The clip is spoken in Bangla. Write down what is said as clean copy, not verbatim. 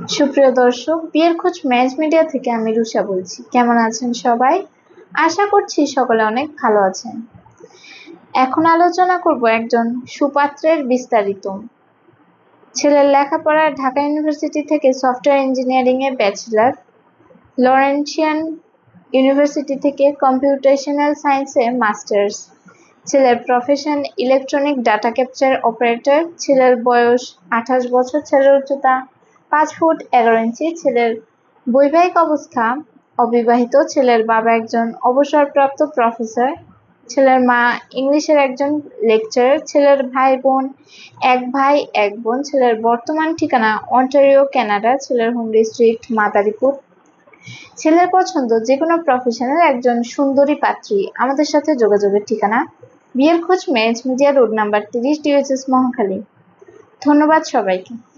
সুপ্রিয় দর্শক, বিয়ের খোঁজ ম্যাচ মিডিয়া থেকে আমি রুষা বলছি। কেমন আছেন সবাই? আশা করছি সকলে অনেক ভালো আছেন। এখন আলোচনা করব একজন সুপাত্রের বিস্তারিত। ছেলের লেখাপড়া ঢাকা ইউনিভার্সিটি থেকে সফটওয়্যার ইঞ্জিনিয়ারিং এ ব্যাচেলর, লরেন্সিয়ান ইউনিভার্সিটি থেকে কম্পিউটেশনাল সায়েন্সে মাস্টার্স। ছেলের profession electronic data capture operator. ছেলের বয়স 28 বছর। ছেলের উচ্চতা 5 ফুট 11 ইঞ্চি। ছেলের বৈবাহিক অবস্থা অবিবাহিত। ছেলের বাবা একজন অবসরপ্রাপ্ত প্রফেসর। ছেলের মা ইংলিশের একজন লেকচারার। ছেলের ভাই বোন এক ভাই এক বোন। ছেলের বর্তমান ঠিকানা অন্টারিও, কানাডা। ছেলের হোম ডিস্ট্রিক্ট মাদারীপুর। ছেলের পছন্দ যে কোনো প্রফেশনাল একজন সুন্দরী পাত্রী। আমাদের সাথে যোগাযোগের ঠিকানা বিয়ের খোঁজ match media, road number 30, DHS Mohakhali. ধন্যবাদ সবাইকে।